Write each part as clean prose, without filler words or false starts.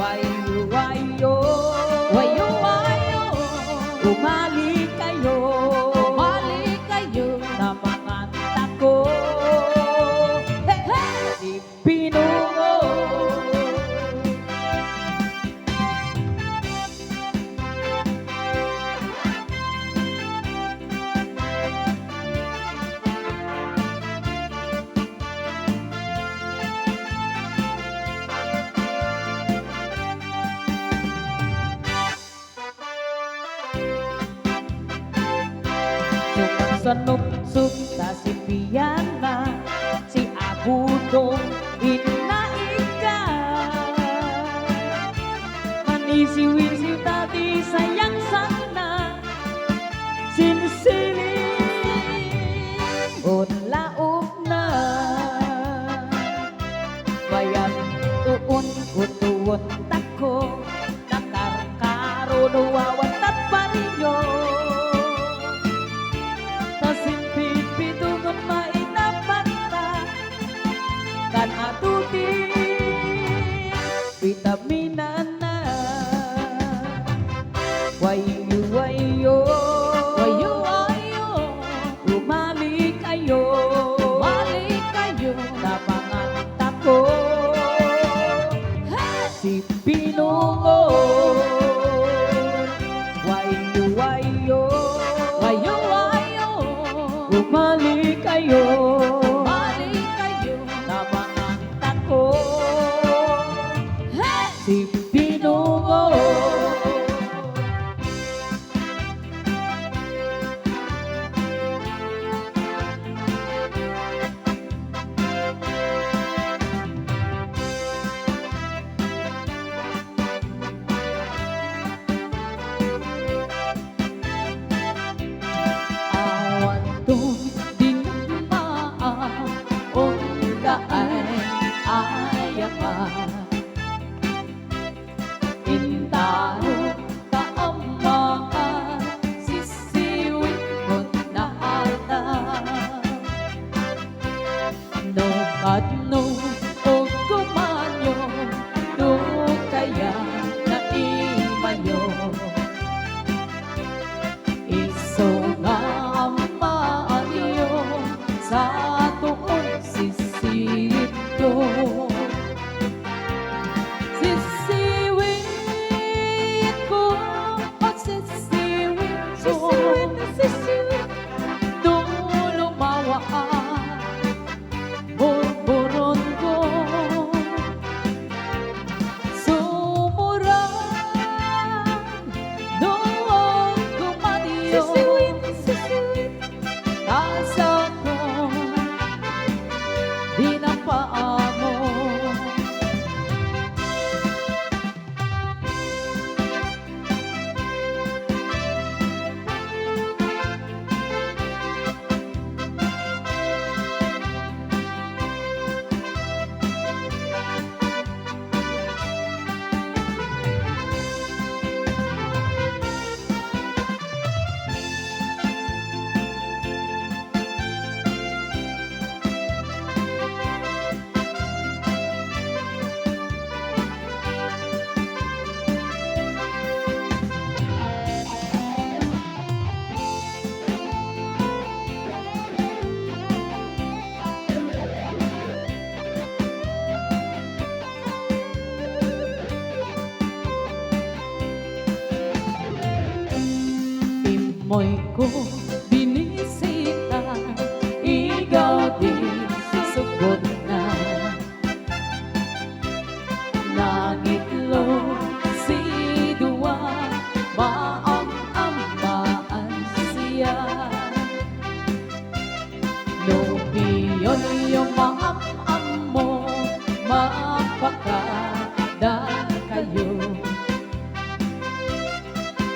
wayo, wayo, wayo, umali kayo, na mga tako. Hey, hey, si Pinungo. Sanupsup sa si Piana, si Abudong inaika. Manisiwisiw tati sayang sana, sinisiling unlaok na. Bayan tuon kutuon tako, nakarkaro nuwawan tat parinyo. Vitamina na, wayo, wayo, wayo, wayo, umali kayo, na mga tako. Si Pinungo, wayo, wayo, wayo, wayo, umali kayo, na mga tako. Si Pinungo. Awan to dinagmaan, onda ay ayaman. Intaro kaamaan, sisiwin mo na ata. No kadno o kumanyo, no kaya na imanyo. Iso nga amaanyo, sa tuon sisiwin ko. Moy ko binisita, ikaw di sugot na. Nangitlo si Dua, maang-amaan siya. Lupiyon yung maam-am mo, mapakada kayo.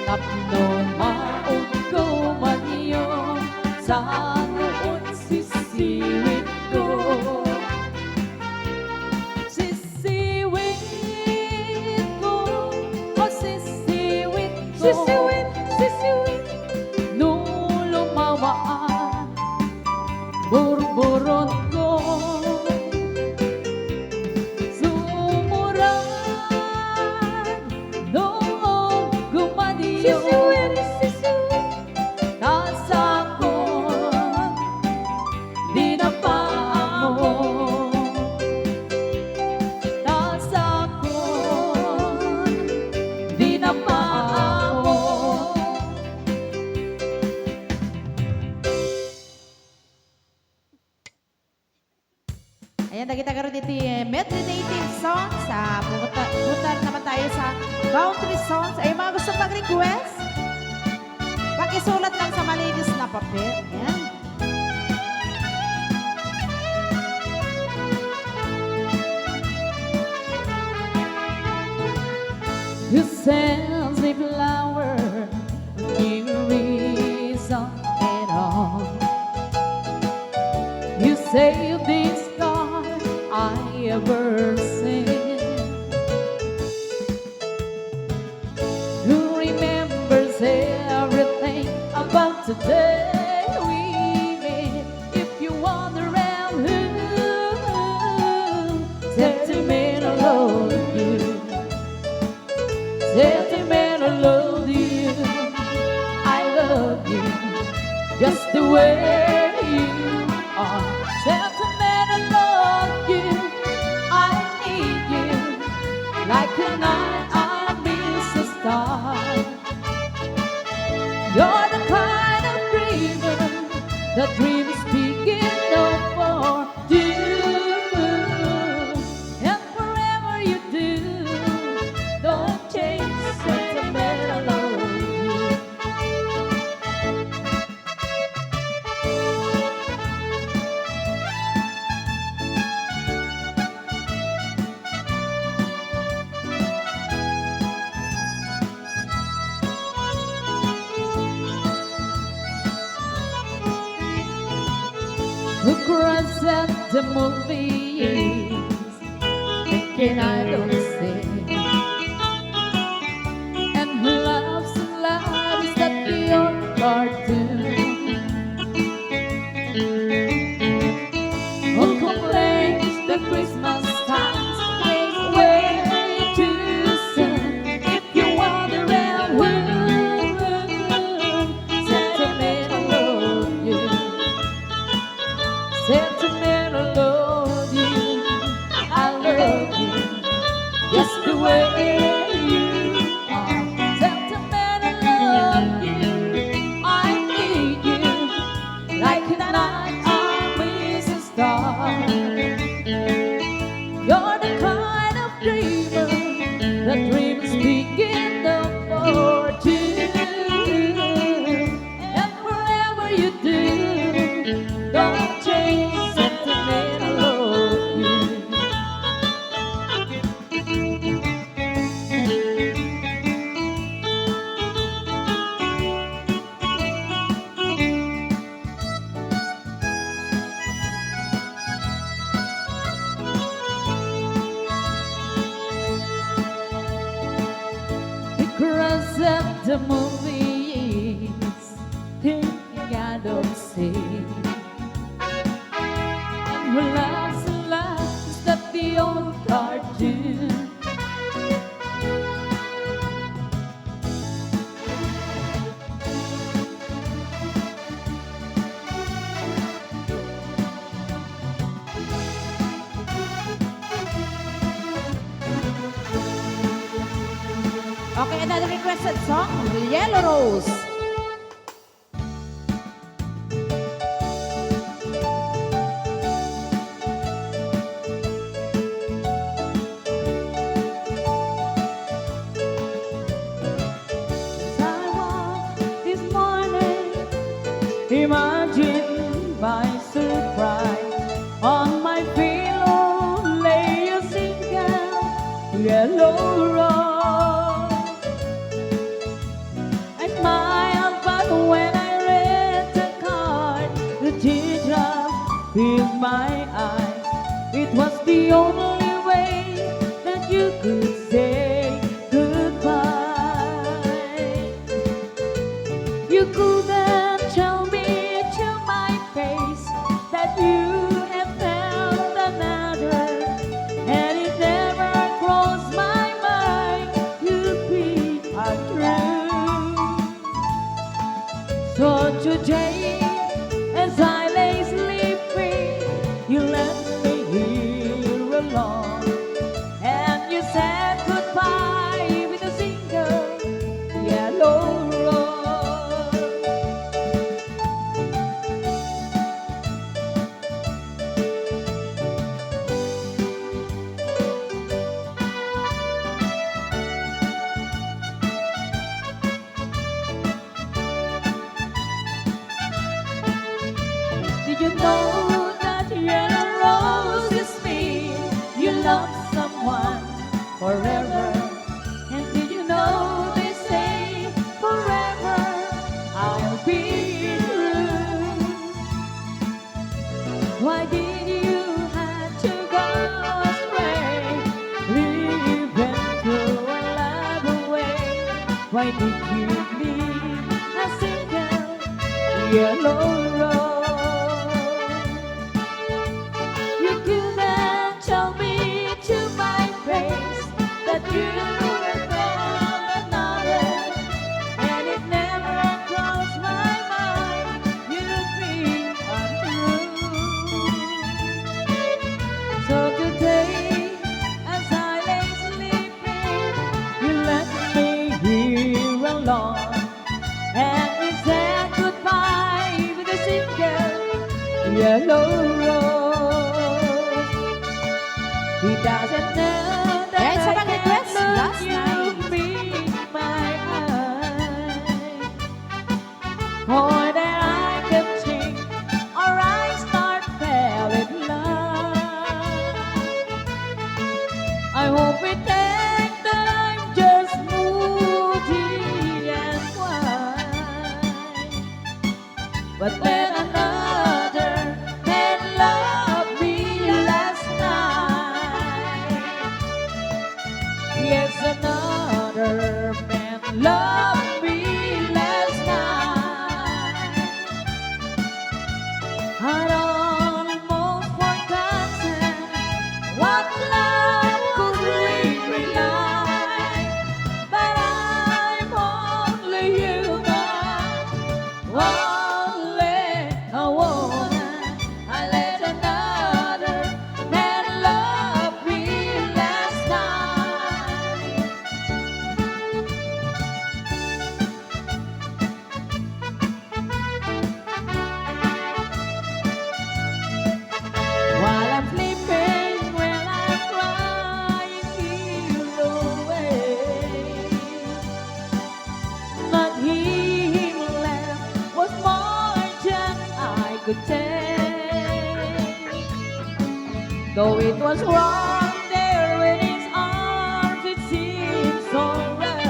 Tapno maong kumanyo, sa noon sisiwit ko. Sisiwit ko, o sisiwit ko. Sisiwit, nung lumawaan, burburon ko. Sumura Yan, nakita ka rin iti meditative songs. Punta naman tayo sa country songs. Ay, mga gusto mag-request? Pakisulat lang sa malinis na papel. Yan. You send the flower, you reason at all. You say this God I ever seen. Who remembers everything about today we met? If you wonder around who sentimental love you, sentimental love you, I love you just the way you are. Sentimental love you, I need you like a night I miss a star. You're the kind of dreamer that dreams begin no for you. And wherever you do, don't change sentimental love you. Across at the movies, thinking I don't see. And who loves and loves that the old cartoon? Who complains the Christmas times is way too soon? If you wander around, sentimental love you, sentimental love you, I love you just the way you are. Sentimental love you, I need you like a night I miss a star. You're the kind of dreamer that dreams begin no for two. And wherever you do, don't change sentimental love you. Across at the movies, thinking I don't see. And who loves that the old cartoon? Okay, another requested song, Yellow Rose. I woke this morning, imagine by surprise, on my pillow lay a single yellow rose. I smiled, but when I read the card, the teardrop filled my eyes. It was the only way that you could say goodbye. You couldn't tell me to my face that you have found another, and it never crossed my mind you'd be untrue. So today, as I lay sleeping, Why did you leave a single yellow rose? You couldn't tell me to my face that you were gone another, and it never crossed my mind you'd be untrue. So today, as I lay sleeping, you left me here alone, and we said goodbye with a single yellow rose. He doesn't know that Yan sa I mga can't request look last you night. in my eyes, or that I could think, or I start fell in love. I hope we think that I'm just moody and wise, but when another man loved me last night, yes, another man loved me last night. I'd almost forgotten what love could really like, but I'm only human, only a woman. I let another man love me last night. While I'm sleeping, when I'm crying here away, not him left was more than I could take. Though it was wrong there in his arms, it seemed so right.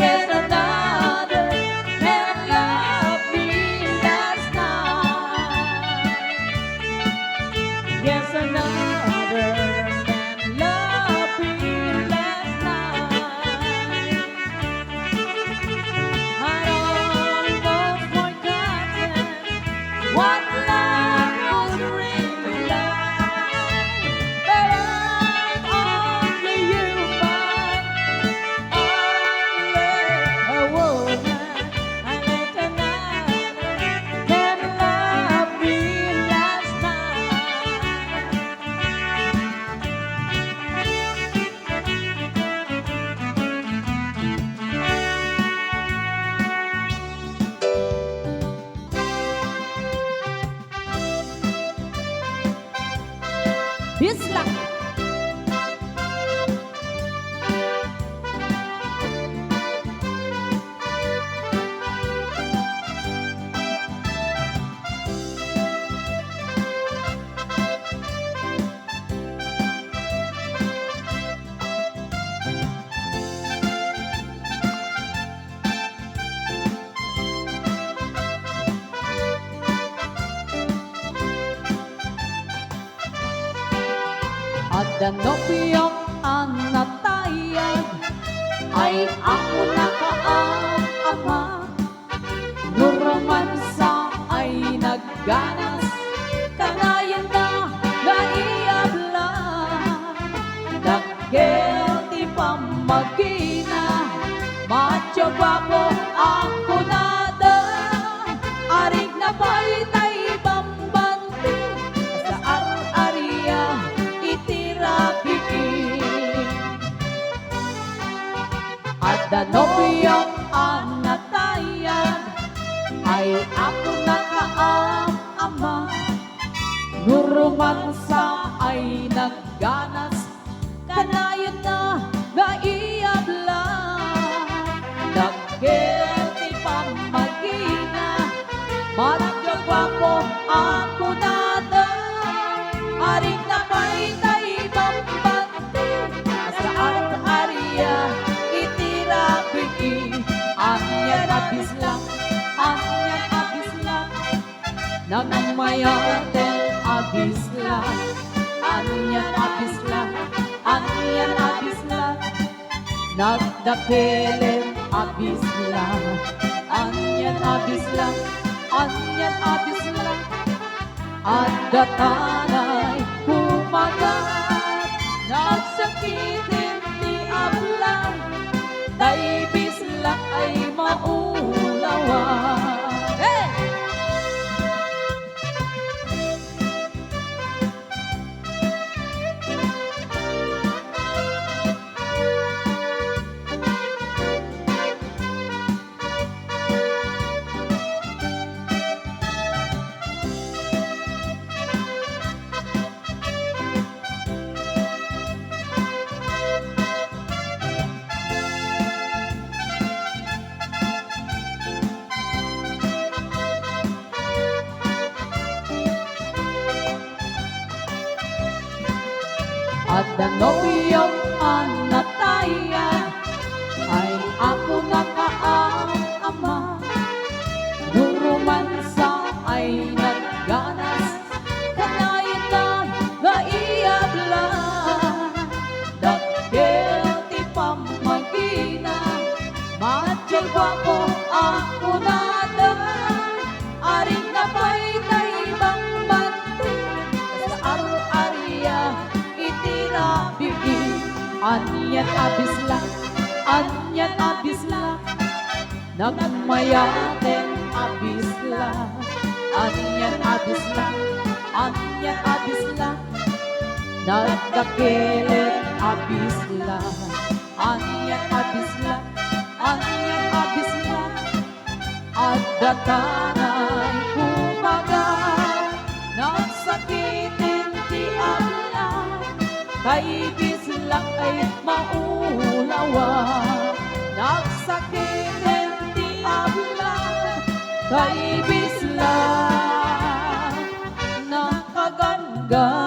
Yes, another man loved me last night. Yes, another man loved me last night. I'd almost forgotten what love was really like, but I'm only human, only a woman. I let another man love me last night. Bisla. At danopiyang anatayag ay ako nakaama. Nung romansa ay nagganas, kanayan na naiabla. Dagel ti pamagina, matyaga ko ako nada. Arig na palitay bambanti, sa ar-ariya itirabiin. At danopiyang anatayan ay ako nakaama. Nung romansa ay nagganas, kanayon na naiabla. Dagel ti pamagina, matyaga ko ako nada. Aring na palitay bambanti, sa ar-ariya itirabiin. Anyan abislang, anyan abislang, nangmayaten abislang, anyan abislang, anyan abislang, nagdakilit abis lang. Anyan abis lang, anyan abis lang. At datanay kumagat, nagsakitin ti ablang, daibis lang ay maulawan. Hey! At danopiyong anatayan ay ako nakaama. Nurumansa ay nagganas, kanaitan na iablan. Dakil ti pamagina, madyag ko ako nadan. Aring napay na ibang bante, sa aro-ariya itirabigin. Anyan abis lang, anyan abis lang, nagmayaten abis lang. Anyan abis lang, anyan abis lang, nagdakilit abis lang. Anyan abis lang, anyan abis lang. At datanay kumagat, nagsakitin ti ablang, kaibis lang ay maulawan. Nagsakitin ti ablang, kaibis lang nakagangga.